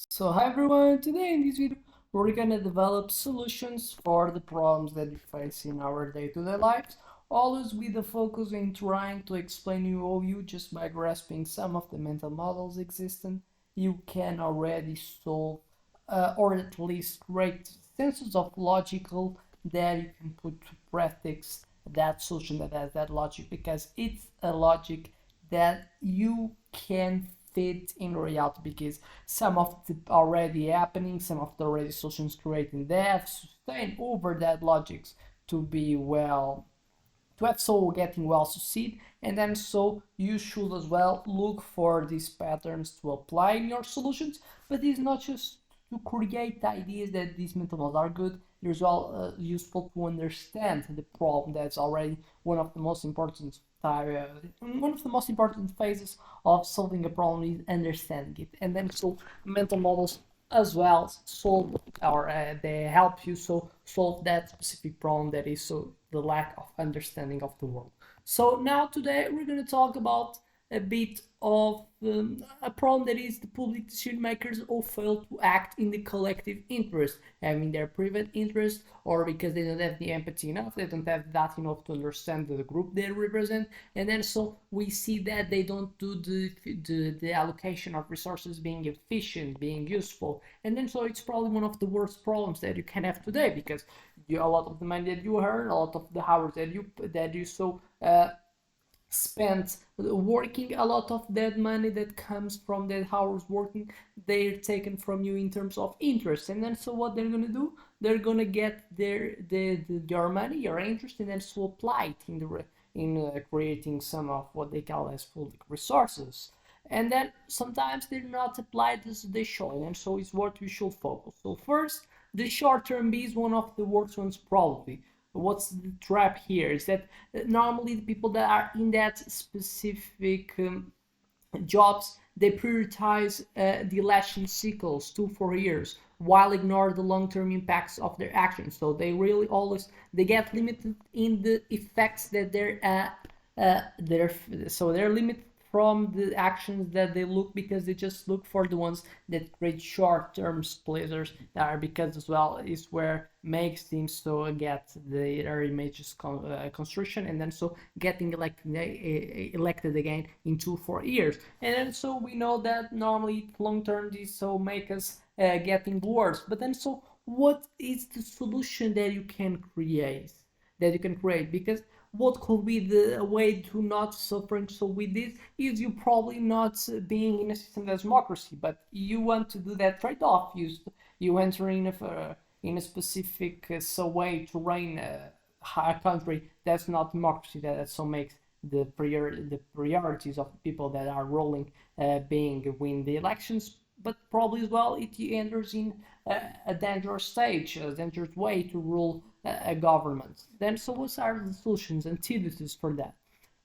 So hi everyone, today in this video we're gonna develop solutions for the problems that we face in our day-to-day lives, always with the focus in trying to explain you just by grasping some of the mental models existent, you can already solve or at least create senses of logical that you can put to practice that solution that has that logic because it's a logic that you can fit in reality because some of the already happening, some of the already solutions created, they have sustained over that logics to be well to have so getting well succeed, and then so you should as well look for these patterns to apply in your solutions. But it's not just to create ideas that these mental models are good. It's well useful to understand the problem. That's already one of the most important one of the most important phases of solving a problem is understanding it, and then so mental models as well solve or they help you so solve that specific problem that is so the lack of understanding of the world. So now today we're going to talk about a bit of a problem that is the public decision makers who fail to act in the collective interest, having their private interest, or because they don't have the empathy enough, they don't have that enough to understand the group they represent, and then so we see that they don't do the allocation of resources being efficient, being useful, and then so it's probably one of the worst problems that you can have today because a lot of the money that you earn, a lot of the hours that you so spent working, a lot of that money that comes from that hours working, they're taken from you in terms of interest, and then so what they're gonna do, they're gonna get your money, your interest, and then so apply it in creating some of what they call as public resources, and then sometimes they're not applied as they should, and so it's what we should focus. So first, the short-term B is one of the worst ones probably. What's the trap here is that normally the people that are in that specific jobs, they prioritize the election cycles 2 4 years while ignore the long-term impacts of their actions, so they really always they get limited in the effects that they're so they're limited from the actions that they look because they just look for the ones that create short-term pleasures that are because as well is where makes them so get their images construction, and then so getting elected again in 2 4 years, and then so we know that normally long-term this so make us getting worse. But then so what is the solution that you can create because what could be the way to not suffering so with this is you probably not being in a system that's democracy, but you want to do that trade-off. You enter in a specific so way to reign a country that's not democracy, that so makes the priorities of the people that are ruling being win the elections, but probably as well it enters in a dangerous stage, a dangerous way to rule a government. Then, so what are the solutions, antidotes for that?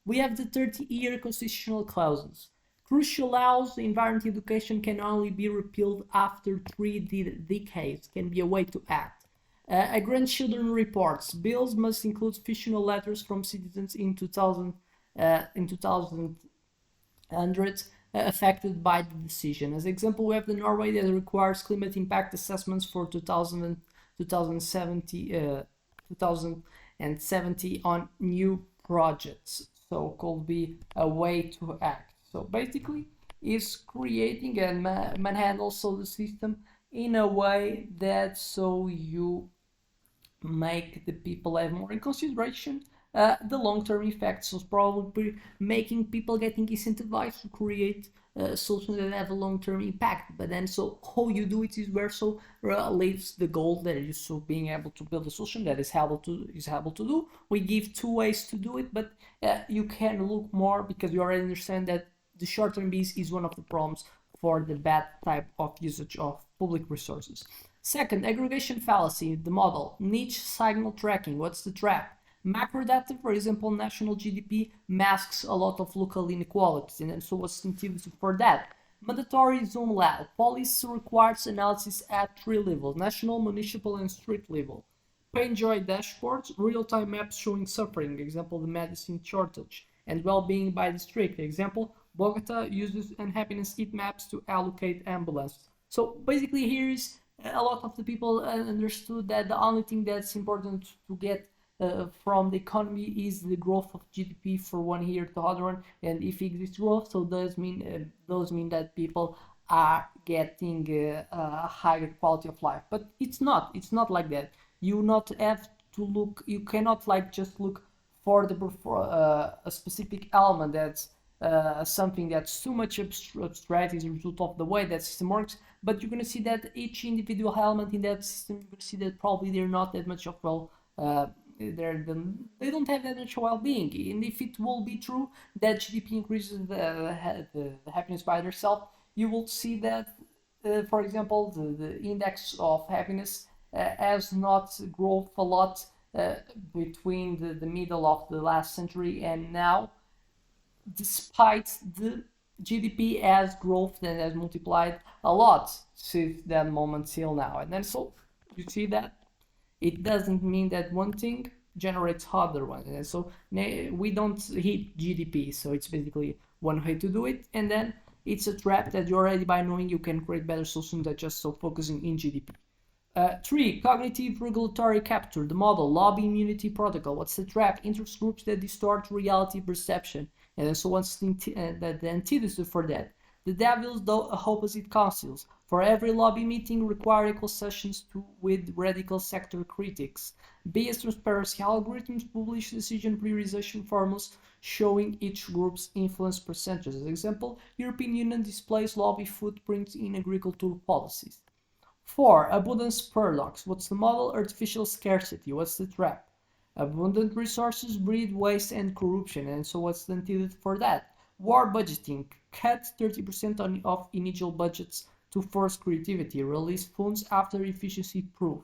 We have the 30-year constitutional clauses. Crucial laws, environment education can only be repealed after 3 decades, can be a way to act. A grandchildren reports, bills must include fictional letters from citizens in 2000 affected by the decision. As example, we have the Norway that requires climate impact assessments for 2070 on new projects. So could be a way to act. So basically, is creating and manhandle so the system in a way that so you make the people have more in consideration the long-term effects. So probably making people getting incentivized to create solutions that have a long-term impact. But then so how you do it is where so leaves the goal that is so being able to build a solution that is able to do. We give 2 ways to do it, but you can look more because you already understand that the short-term base is one of the problems for the bad type of usage of public resources. Second, aggregation fallacy, the model. Niche signal tracking, what's the trap? Macro data, for example, national GDP masks a lot of local inequalities, and so what's the incentive for that? Mandatory zoom lab. Policy requires analysis at 3 levels, national, municipal, and street level. Painjoy dashboards, real-time maps showing suffering, example, the medicine shortage, and well-being by district, example, Bogota uses unhappiness heat maps to allocate ambulances. So basically, here's a lot of the people understood that the only thing that's important to get from the economy is the growth of GDP for one year to the other one, and if exists growth, so those mean that people are getting a higher quality of life. But it's not like that. You not have to look. You cannot like just look for a specific element that's something that's too much abstract as a result of the way that system works. But you're going to see that each individual element in that system, you're going to see that probably they're not that much of they don't have that much well-being. And if it will be true that GDP increases the happiness by itself, you will see that, for example, the index of happiness has not grown a lot between the middle of the last century and now, despite the GDP has growth and has multiplied a lot since that moment till now. And then so you see that it doesn't mean that one thing generates other one. And so we don't hit GDP. So it's basically one way to do it. And then it's a trap that you already by knowing you can create better solutions than just so focusing in GDP. 3. Cognitive regulatory capture, the model, lobby immunity protocol. What's the trap? Interest groups that distort reality perception. And so what's the antithesis for that? The devil's the opposite counsels. For every lobby meeting, require equal sessions with radical sector critics. Bias transparency algorithms publish decision prioritization formulas showing each group's influence percentages. As example, European Union displays lobby footprints in agricultural policies. 4. Abundance paradox. What's the model? Artificial scarcity. What's the trap? Abundant resources breed waste and corruption. And so what's the antidote for that? War budgeting. Cut 30% of initial budgets to force creativity. Release funds after efficiency proof.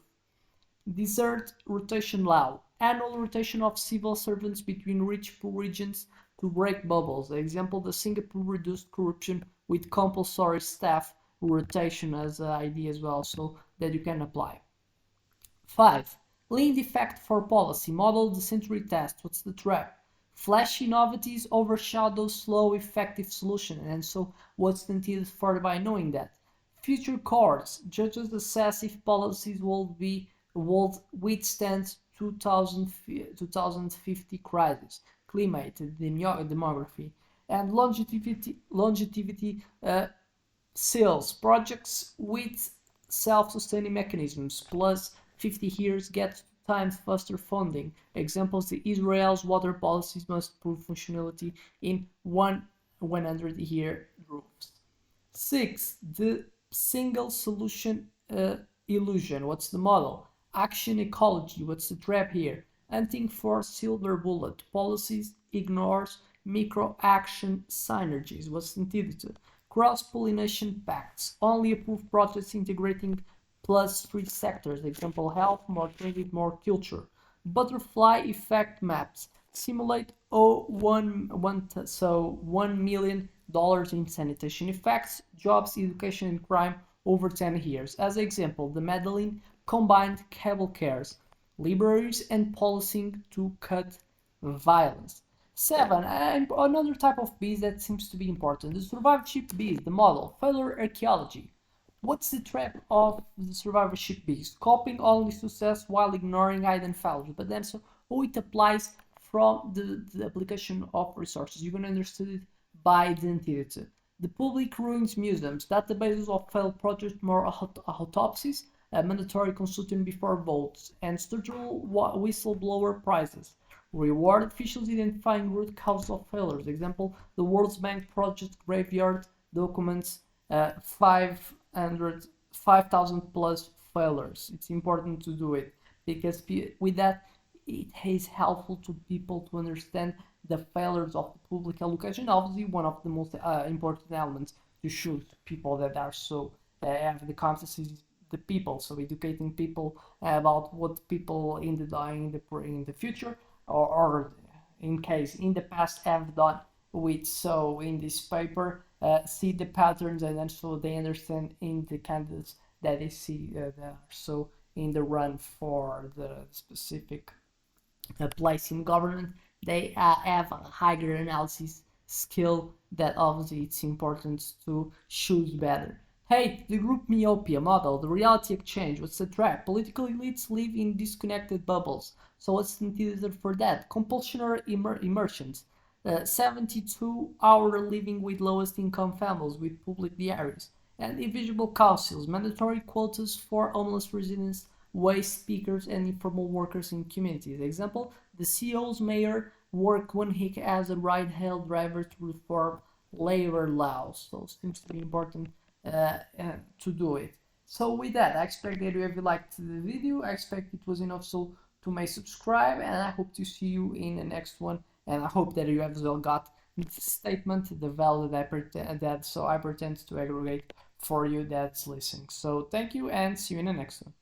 Desert rotation law. Annual rotation of civil servants between rich poor regions to break bubbles. Example, the Singapore reduced corruption with compulsory staff rotation as an idea as well, so that you can apply. 5. Lean defect for policy. Model the century test. What's the trap? Flashy novelties overshadow slow effective solution. And so what's the antidote for by knowing that? Future courts. Judges assess if policies will withstand 2050 crisis, climate, demography, and longevity sales projects with self-sustaining mechanisms plus 50 years get 2 times faster funding. Examples: the Israel's water policies must prove functionality in 100-year groups. 6. The single solution illusion. What's the model? Action ecology. What's the trap here? Hunting for silver bullet. Policies ignores micro action synergies. What's the antidote? Cross-pollination pacts. Only approve projects integrating plus 3 sectors. Example: health, more trade, more culture. Butterfly effect maps. Simulate $1 million in sanitation effects, jobs, education, and crime over 10 years. As example, the Medellin combined cable cares, libraries, and policing to cut violence. 7. Another type of bees that seems to be important. The survivorship bees, the model, failure archaeology. What's the trap of the survivorship bees? Copying only success while ignoring hidden failures. But then so how it applies from the application of resources. You're going to understand it by the antidote. The public ruins museums, databases of failed projects, more autopsies, mandatory consulting before votes, and structural whistleblower prizes. Reward officials identifying root causes of failures. Example: the World Bank project graveyard documents 5,000 plus failures. It's important to do it because with that it is helpful to people to understand the failures of the public allocation. Obviously, one of the most important elements to show people that are so have the conscience is the people. So educating people about what people in the future or in case in the past have done with. So in this paper see the patterns and then so they understand in the candidates that they see there. So in the run for the specific place in government, they have a higher analysis skill that obviously it's important to choose better. Hate, the group myopia model, the reality exchange, what's the trap? Political elites live in disconnected bubbles. So what's the antidote for that? Compulsionary immersions. 72-hour living with lowest income families with public diaries. And invisible councils, mandatory quotas for homeless residents, waste speakers, and informal workers in communities. Example, the CEO's mayor worked 1 week as a ride-hail driver to reform labor laws. So it seems to be important to do it. So with that, I expect that you have liked the video. I expect it was enough so to may subscribe, and I hope to see you in the next one. And I hope that you have as well got the statement, the value that I pretend to aggregate for you that's listening. So thank you and see you in the next one.